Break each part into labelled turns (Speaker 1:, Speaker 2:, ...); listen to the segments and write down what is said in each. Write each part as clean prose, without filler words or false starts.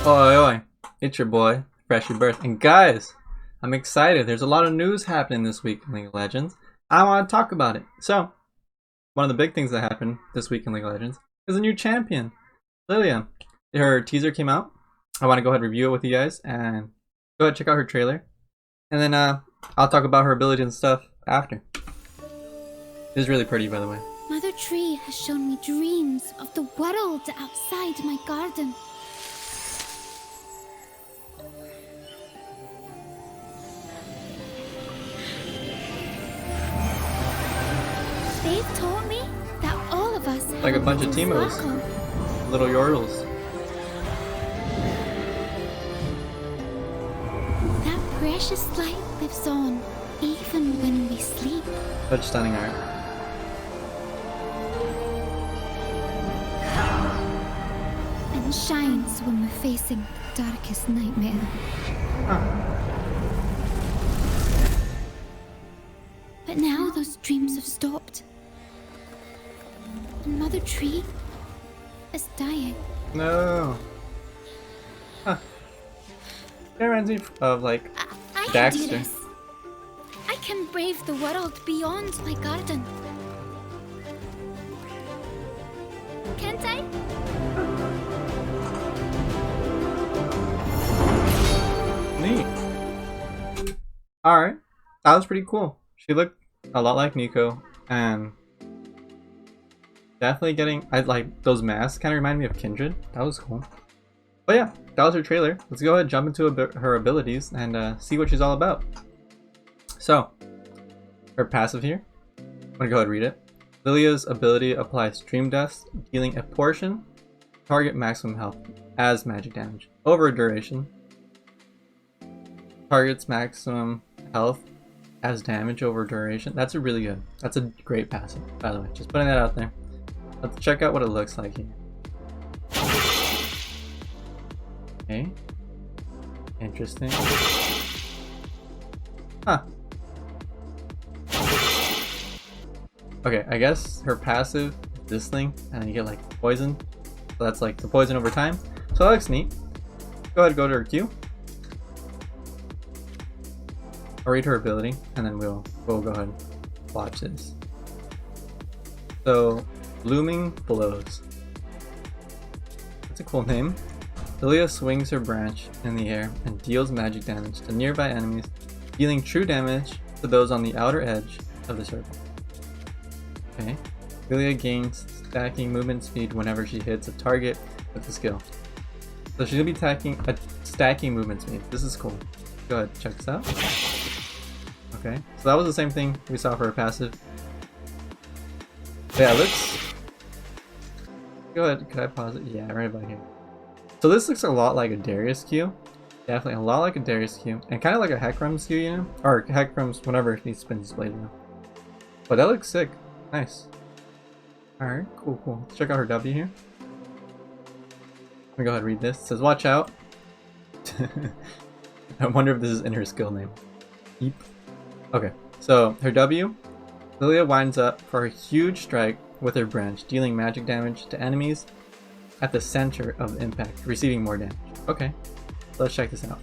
Speaker 1: Oi, oi, it's your boy, Fresh Rebirth, and guys, I'm excited. There's a lot of news happening this week in League of Legends. I want to talk about it. So, one of the big things that happened this week in League of Legends is a new champion, Lillia. Her teaser came out. I want to go ahead and review it with you guys, and go ahead and check out her trailer. And then I'll talk about her ability and stuff after. This is really pretty, by the way.
Speaker 2: Mother Tree has shown me dreams of the world outside my garden. They've taught me that all of us
Speaker 1: Like a bunch of Timos, little Yordles.
Speaker 2: That precious light lives on, even when we sleep.
Speaker 1: Such stunning art.
Speaker 2: And shines when we're facing the darkest nightmare.
Speaker 1: Huh.
Speaker 2: But now those dreams have stopped. And Mother Tree is dying.
Speaker 1: No. Huh. It reminds me of like
Speaker 2: I can
Speaker 1: Daxter.
Speaker 2: do this. I can brave the world beyond my garden. Can't I?
Speaker 1: Neat. Alright. That was pretty cool. She looked a lot like Nico, and definitely getting, I like those masks kind of remind me of Kindred. That was cool. But yeah, that was her trailer. Let's go ahead and jump into her abilities and see what she's all about. So, her passive here. I'm gonna go ahead and read it. Lilia's ability applies Dream Deaths, dealing a portion target maximum health as magic damage over a duration. Target's maximum health as damage over duration. That's a really good. That's a great passive, by the way. Just putting that out there. Let's check out what it looks like here. Okay. Interesting. Huh. Okay, I guess her passive is this thing, and then you get like poison. So that's like the poison over time. So that looks neat. Go ahead and go to her Q. I'll read her ability, and then we'll go ahead and watch this. So, Blooming Blows. That's a cool name. Lillia swings her branch in the air and deals magic damage to nearby enemies, dealing true damage to those on the outer edge of the circle. Okay. Lillia gains stacking movement speed whenever she hits a target with the skill. So she's gonna be stacking movement speed. This is cool. Go ahead, check this out. Okay, so that was the same thing we saw for her passive. Yeah, let's go ahead. Could I pause it? Yeah, right about here. So this looks a lot like a Darius Q. Definitely a lot like a Darius Q. And kind of like a Hecarim's Q, you know? Or Hecarim's whenever he spins his blade, you know? But that looks sick. Nice. Alright, cool, cool. Let's check out her W here. Let me go ahead and read this. It says, watch out. I wonder if this is in her skill name. Eep. Okay, so her W, Lillia winds up for a huge strike with her branch, dealing magic damage to enemies at the center of impact, receiving more damage. Okay, so let's check this out.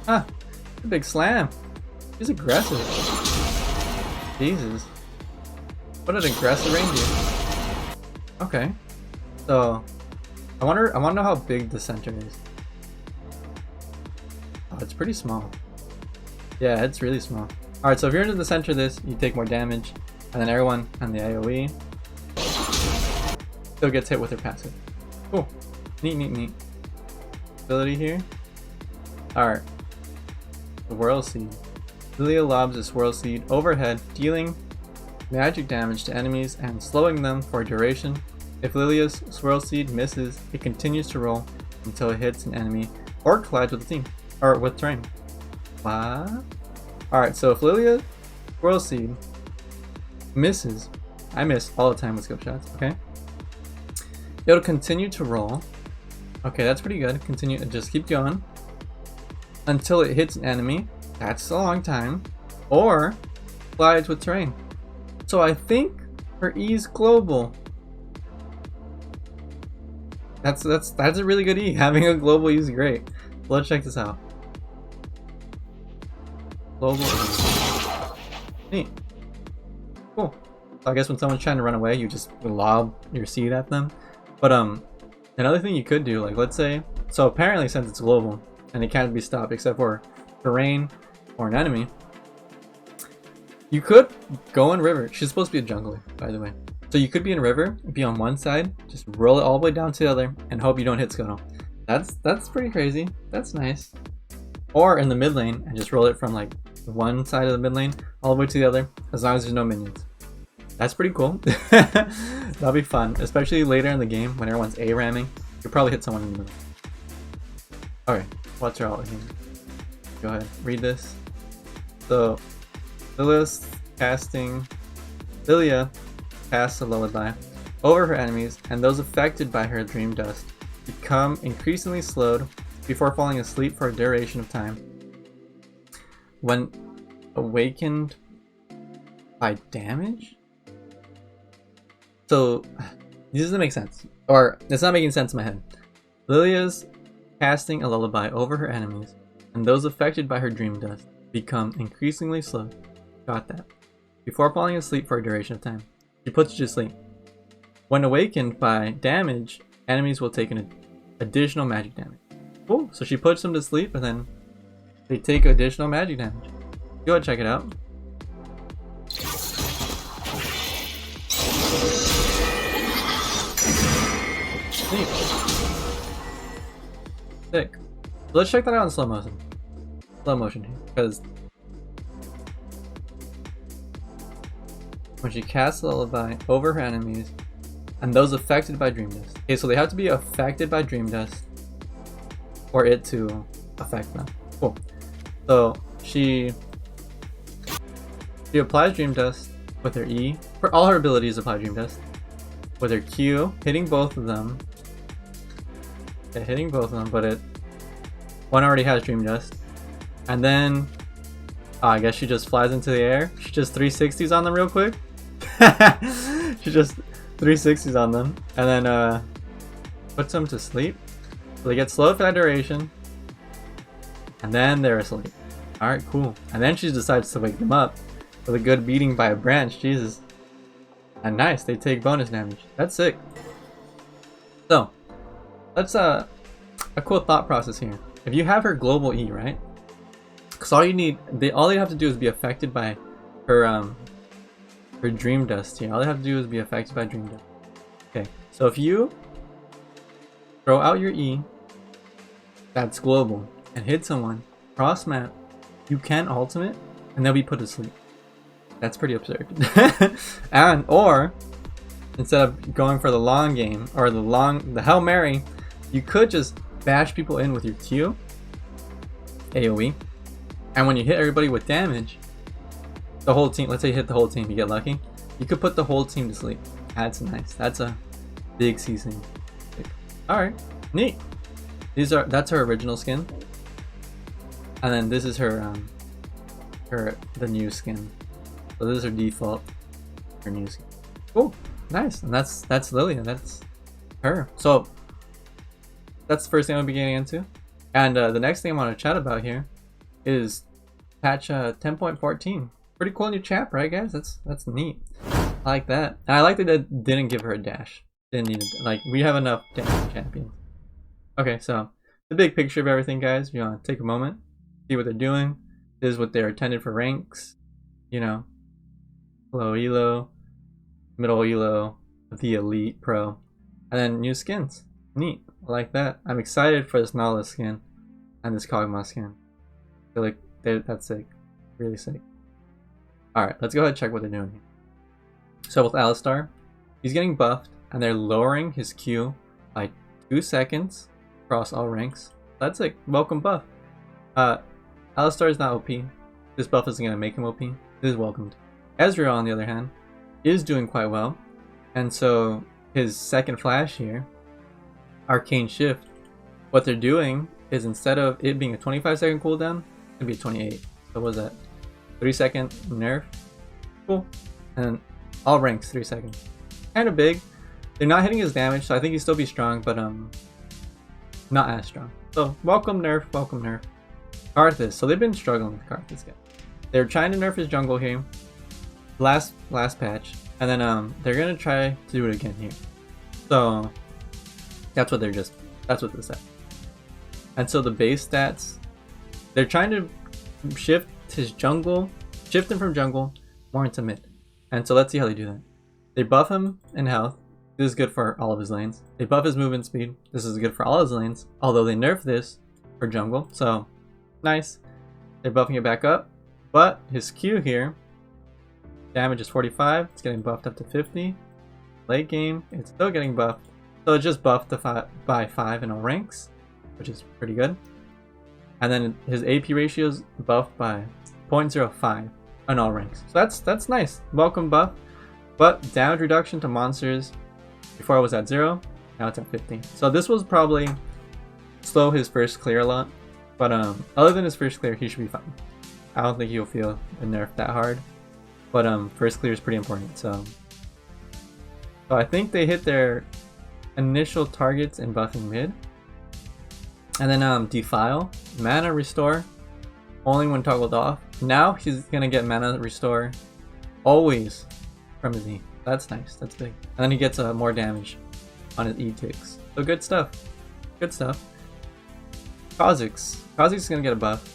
Speaker 1: Ah, a big slam. She's aggressive. Jesus. What an aggressive reindeer. Okay, so I want to know how big the center is. Oh, it's pretty small. Yeah, it's really small. Alright, so if you're into the center of this, you take more damage, and then everyone on the AoE still gets hit with their passive. Cool. Neat, neat, neat. Ability here. Alright. The Whirl Seed. Lillia lobs a Swirl Seed overhead, dealing magic damage to enemies and slowing them for a duration. If Lilia's Swirl Seed misses, it continues to roll until it hits an enemy or collides with the team. Or with terrain. What? Alright, so if Lillia Swirl Seed misses, I miss all the time with skill shots, okay? It'll continue to roll. Okay, that's pretty good. Continue, just keep going until it hits an enemy. That's a long time. Or collides with terrain. So I think her E is global. That's a really good E. Having a global E is great. Let's check this out. Global E. Neat. Cool. So I guess when someone's trying to run away, you just lob your seed at them. But another thing you could do, like let's say, so apparently since it's global and it can't be stopped except for terrain or an enemy, you could go in river. She's supposed to be a jungler, by the way. So you could be in river, be on one side, just roll it all the way down to the other, and hope you don't hit Scuttle. That's pretty crazy. That's nice. Or in the mid lane and just roll it from like one side of the mid lane all the way to the other, as long as there's no minions. That's pretty cool. That'll be fun, especially later in the game when everyone's A-ramming. You'll probably hit someone in the middle. Okay, what's her ult here? Go ahead, read this. So, Lilia's casting. Lilia casts a lullaby over her enemies, and those affected by her dream dust become increasingly slowed before falling asleep for a duration of time. When awakened by damage? So, this doesn't make sense. Or, it's not making sense in my head. Lilia's casting a lullaby over her enemies, and those affected by her dream dust become increasingly slow. Got that. Before falling asleep for a duration of time. She puts you to sleep. When awakened by damage, enemies will take an additional magic damage. Cool. So she puts them to sleep and then they take additional magic damage. Go ahead and check it out. Neat. Sick. So let's check that out in slow motion. Slow motion here, because when she casts a lullaby over her enemies and those affected by dream dust. Okay, so they have to be affected by dream dust for it to affect them. Cool. So she applies dream dust with her E. For all her abilities, apply dream dust with her Q, hitting both of them. Yeah, hitting both of them, but one already has dream dust, and then I guess she just flies into the air. She just 360s on them real quick. She just 360s on them and then puts them to sleep. So they get slowed for that duration and then they're asleep. Alright, cool. And then she decides to wake them up with a good beating by a branch. Jesus. And nice, they take bonus damage. That's sick. So that's a cool thought process here. If you have her global E, right? Because all you have to do is be affected by her dream dust here. All they have to do is be affected by dream dust. Okay, so if you throw out your E that's global and hit someone cross map, you can ultimate and they'll be put to sleep. That's pretty absurd. Or instead of going for the long game or the Hail Mary, you could just bash people in with your Q, AoE, and when you hit everybody with damage, the whole team, let's say you hit the whole team, you get lucky, you could put the whole team to sleep. That's nice. That's a big seasoning. Alright, neat. That's her original skin. And then this is her the new skin. So this is her default, her new skin. Cool, nice. And that's Lilia, that's her. So that's the first thing I'll be getting into. And the next thing I want to chat about here is patch 10.14. Pretty cool new chap, right guys? That's neat. I like that. And I like that it didn't give her a dash. Didn't need it. Like, we have enough dash champions. Okay, so the big picture of everything, guys. You want to take a moment, see what they're doing. This is what they're attended for ranks. You know, low elo, middle elo, the elite pro, and then new skins. Neat. I like that. I'm excited for this Nala skin and this Kog'Maw skin. I feel like that's sick. Really sick. Alright, let's go ahead and check what they're doing here. So with Alistar, he's getting buffed and they're lowering his Q by 2 seconds across all ranks. That's a welcome buff. Alistar is not OP. This buff isn't going to make him OP. This is welcomed. Ezreal, on the other hand, is doing quite well. And so his second flash here, Arcane Shift, what they're doing is instead of it being a 25-second cooldown, it's going to be a 28. So what was that? 3-second nerf. Cool. And all ranks 3 seconds. Kind of big, They're not hitting his damage, so I think he'd still be strong, but not as strong. So welcome nerf, welcome nerf. Karthus. So they've been struggling with Karthus guy. They're trying to nerf his jungle here. Last patch. And then they're gonna try to do it again here. So that's what this said. And so the base stats, they're trying to shift him from jungle more into mid. And so let's see how they do that. They buff him in health. This is good for all of his lanes. They buff his movement speed. This is good for all his lanes. Although they nerf this for jungle. So nice. They're buffing it back up. But his Q here, damage is 45. It's getting buffed up to 50. Late game, it's still getting buffed. So it's just buffed by 5 in all ranks, which is pretty good. And then his AP ratio is buffed by 0.05 in all ranks. So that's nice. Welcome buff. But damage reduction to monsters, before it was at 0, now it's at 15. So this was probably slow his first clear a lot. But other than his first clear, he should be fine. I don't think he'll feel the nerf that hard. But first clear is pretty important. So I think they hit their initial targets in buffing mid. And then Defile, mana restore, only when toggled off. Now he's gonna get mana restore always from his E. That's nice, that's big. And then he gets more damage on his E ticks. So good stuff. Good stuff. Kha'Zix. Kha'Zix is gonna get a buff.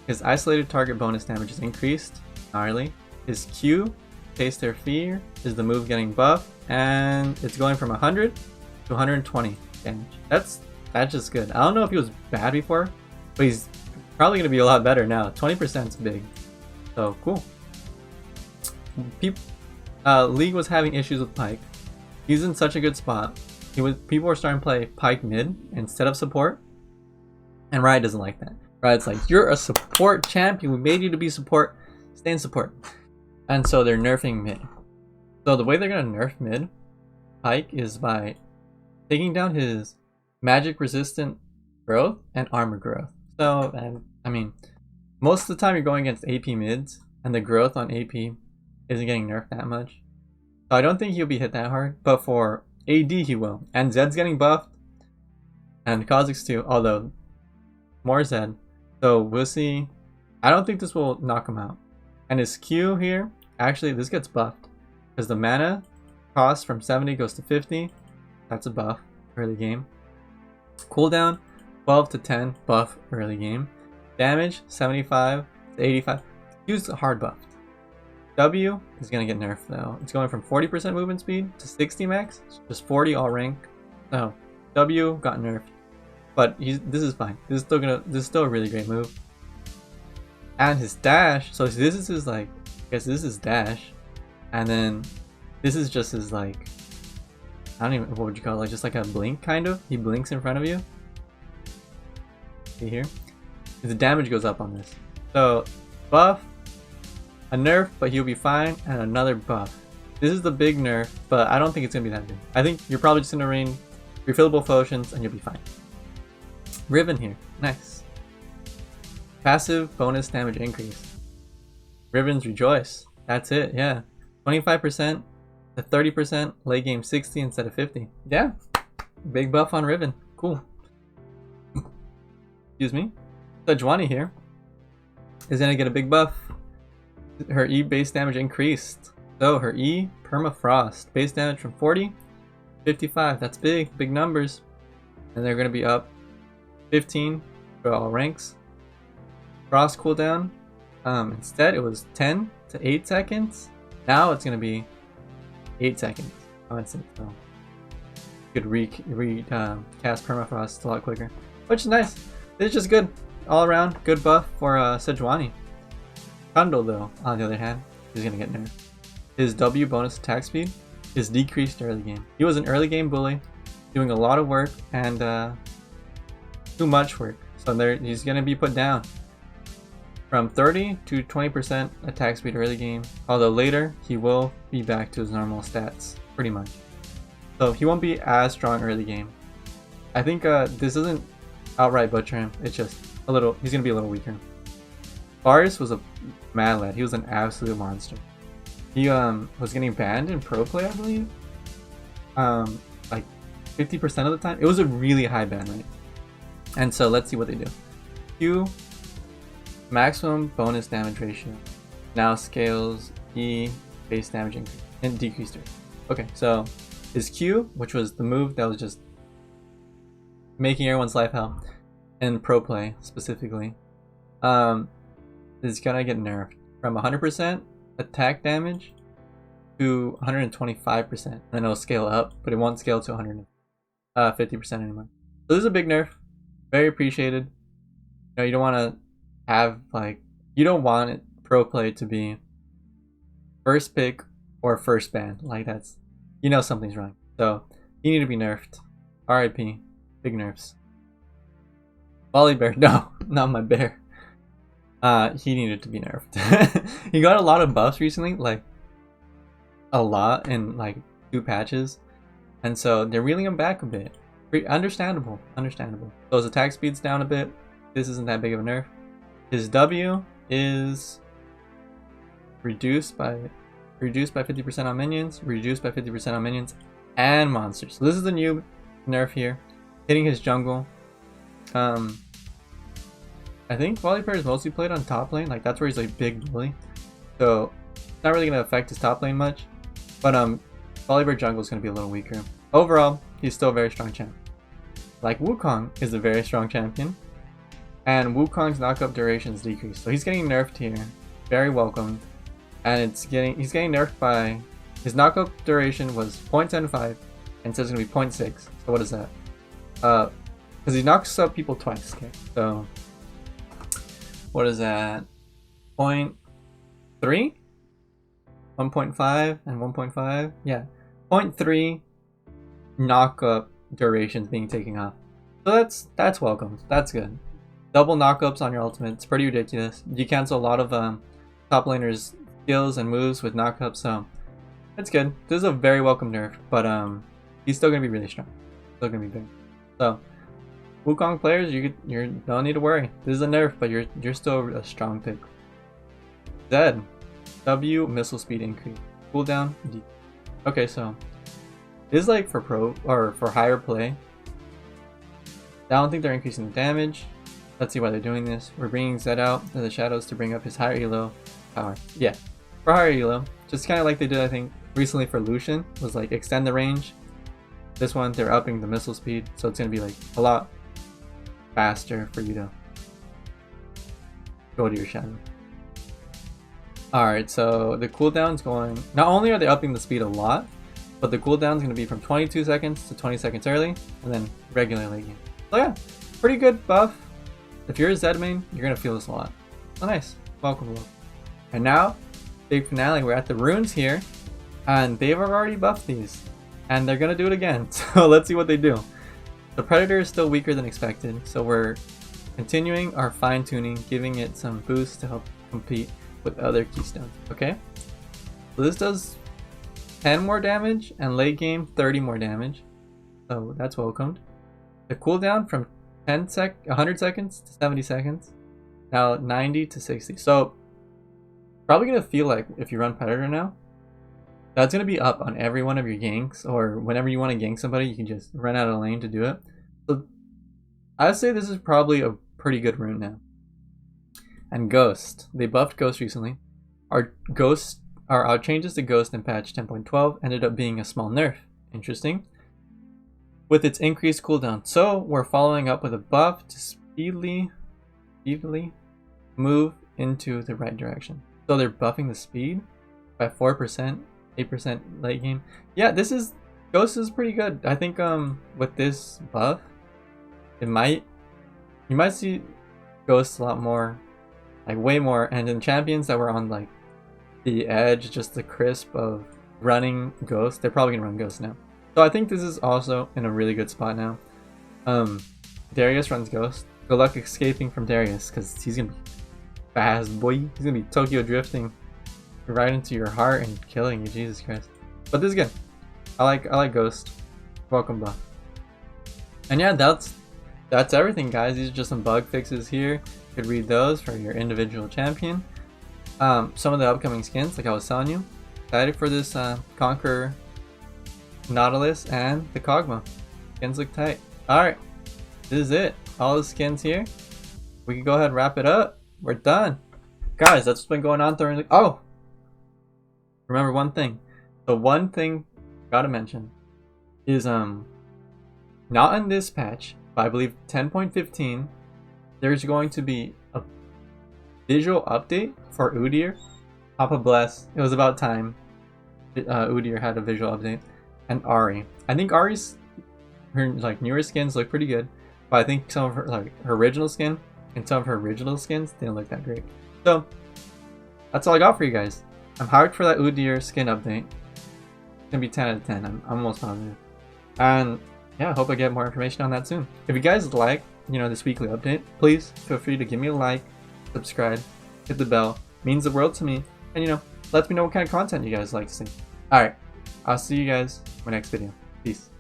Speaker 1: His isolated target bonus damage is increased. Gnarly. His Q, Taste Their Fear, is the move getting buffed. And it's going from 100 to 120 damage. That's just good. I don't know if he was bad before, but he's probably going to be a lot better now. 20% is big. So cool. League was having issues with Pyke. He's in such a good spot. People were starting to play Pyke mid instead of support. And Riot doesn't like that. Riot's like, you're a support champion. We made you to be support. Stay in support. And so they're nerfing mid. So the way they're going to nerf mid Pyke is by taking down his magic resistant growth and armor growth. So, I mean, most of the time you're going against AP mids, and the growth on AP isn't getting nerfed that much. So I don't think he'll be hit that hard, but for AD he will. And Zed's getting buffed, and Kha'Zix too, although more Zed. So we'll see. I don't think this will knock him out. And his Q here, actually this gets buffed, because the mana cost from 70 goes to 50. That's a buff early game. Cooldown 12 to 10 buff early game. Damage 75 to 85. Q's hard buffed. W is gonna get nerfed though. It's going from 40% movement speed to 60 max. Just 40 all rank. No, W got nerfed, but this is fine. This is still a really great move. And his dash. So this is his I guess this is dash, and then this is just his I don't even, what would you call it? Just like a blink kind of. He blinks in front of you. See here? The damage goes up on this. So buff, a nerf, but he'll be fine, and another buff. This is the big nerf, but I don't think it's gonna be that big. I think you're probably just gonna rain refillable potions and you'll be fine. Riven here, nice. Passive bonus damage increase. Riven's Rejoice. That's it, yeah. 25% to 30%, late game 60 instead of 50. Yeah, big buff on Riven. Cool. Excuse me. Sejuani here is gonna get a big buff. Her E base damage increased. So her E permafrost base damage from 40 to 55. That's big numbers. And they're gonna be up 15 for all ranks. Frost cooldown. Instead it was 10 to 8 seconds. Now it's gonna be 8 seconds. Oh, that's it. So you could cast permafrost a lot quicker, which is nice. It's just good all around. Good buff for Sejuani. Kundle though, on the other hand, is gonna get nerfed. His W bonus attack speed is decreased early game. He was an early game bully, doing a lot of work and too much work. So he's gonna be put down from 30 to 20% attack speed early game. Although later he will be back to his normal stats, pretty much. So he won't be as strong early game. I think this doesn't outright butcher him. It's just a little. He's gonna be a little weaker. Varus was a mad lad. He was an absolute monster. He was getting banned in pro play, I believe. like 50% of the time. It was a really high ban rate. And so let's see what they do. Q, maximum bonus damage ratio. Now scales E base damage increase and decreased it. Okay, so his Q, which was the move that was just making everyone's life hell in pro play specifically, is gonna get nerfed from 100% attack damage to 125%, and then it'll scale up, but it won't scale to 150% anymore. So this is a big nerf, very appreciated. You know, you don't want to have like, you don't want it pro play to be first pick or first ban. Like that's, you know, something's wrong. So you need to be nerfed. RIP, big nerfs. Volibear, no, not my bear. He needed to be nerfed. He got a lot of buffs recently, like a lot in like 2 patches, and so they're reeling him back a bit. Understandable. So his attack speed's down a bit. This isn't that big of a nerf. His W is reduced by 50% on minions, reduced by 50% on minions and monsters. So this is the new nerf here, hitting his jungle. I think Volibear is mostly played on top lane, like that's where he's like big bully. So it's not really gonna affect his top lane much. But Volibear jungle is gonna be a little weaker. Overall, he's still a very strong champ. Like Wukong is a very strong champion, and Wukong's knockup duration is decreased, so he's getting nerfed here. Very welcomed, and he's getting nerfed by his knockup duration was 0.75, and so it's gonna be 0.6. So what is that? Because he knocks up people twice. Okay, so what is that? 0.3, 1.5, and 1.5. Yeah, 0.3 knockup durations being taken off. So that's welcome. That's good. Double knockups on your ultimate. It's pretty ridiculous. You cancel a lot of top laners' skills and moves with knockups, so that's good. This is a very welcome nerf, but he's still gonna be really strong. Still gonna be big. So Wukong players, you don't need to worry. This is a nerf, but you're still a strong pick. Zed, W missile speed increase, cooldown D. Okay, so this is like for pro or for higher play. I don't think they're increasing the damage. Let's see why they're doing this. We're bringing Zed out of the shadows to bring up his higher elo power. Yeah, for higher elo, just kind of like they did I think recently for Lucian, was like extend the range. This one they're upping the missile speed, so it's gonna be like a lot faster for you to go to your shadow. Alright, so the cooldown's going, not only are they upping the speed a lot, but the cooldown's going to be from 22 seconds to 20 seconds early, and then regular late game. So yeah, pretty good buff. If you're a Zed main, you're going to feel this a lot. So nice. Welcome. And now, big finale, we're at the runes here, and they've already buffed these, and they're going to do it again. So let's see what they do. The Predator is still weaker than expected, so we're continuing our fine-tuning, giving it some boosts to help compete with other keystones. Okay, so this does 10 more damage, and late game 30 more damage, so that's welcomed. The cooldown from 100 seconds to 70 seconds, now 90 to 60. So probably gonna feel like if you run Predator now, that's gonna be up on every one of your ganks, or whenever you want to gank somebody, you can just run out of lane to do it. So I'd say this is probably a pretty good rune now. And Ghost, they buffed Ghost recently. Our changes to Ghost in patch 10.12 ended up being a small nerf. Interesting. With its increased cooldown. So we're following up with a buff to speedily move into the right direction. So they're buffing the speed by 4%, 8% late game. Yeah, Ghost is pretty good. I think with this buff, you might see Ghosts a lot more, like way more, and in champions that were on like the edge, just the crisp of running Ghost, they're probably gonna run Ghost now. So I think this is also in a really good spot now. Darius runs Ghost. Good luck escaping from Darius, because he's gonna be fast, boy. He's gonna be Tokyo drifting right into your heart and killing you, Jesus Christ. But this is good. I like Ghost. Welcome buff. And yeah, that's everything, guys. These are just some bug fixes here. You could read those for your individual champion. Some of the upcoming skins, like I was telling you. Excited for this Conqueror Nautilus, and the Kog'Maw. Skins look tight. Alright, this is it. All the skins here. We can go ahead and wrap it up. We're done. Guys, that's what's been going on during the... Oh! Remember one thing. The one thing gotta mention is, not in this patch, but I believe 10.15, there's going to be a visual update for Udyr. Papa bless. It was about time Udyr had a visual update. And Ari. I think Ari's her like newer skins look pretty good, but I think some of her her original skin and some of her original skins didn't look that great. So that's all I got for you guys. I'm hyped for that Udyr skin update. It's gonna be 10 out of 10. I'm almost positive. And yeah, I hope I get more information on that soon. If you guys like, this weekly update, please feel free to give me a like, subscribe, hit the bell. It means the world to me. And let me know what kind of content you guys like to see. Alright, I'll see you guys in my next video. Peace.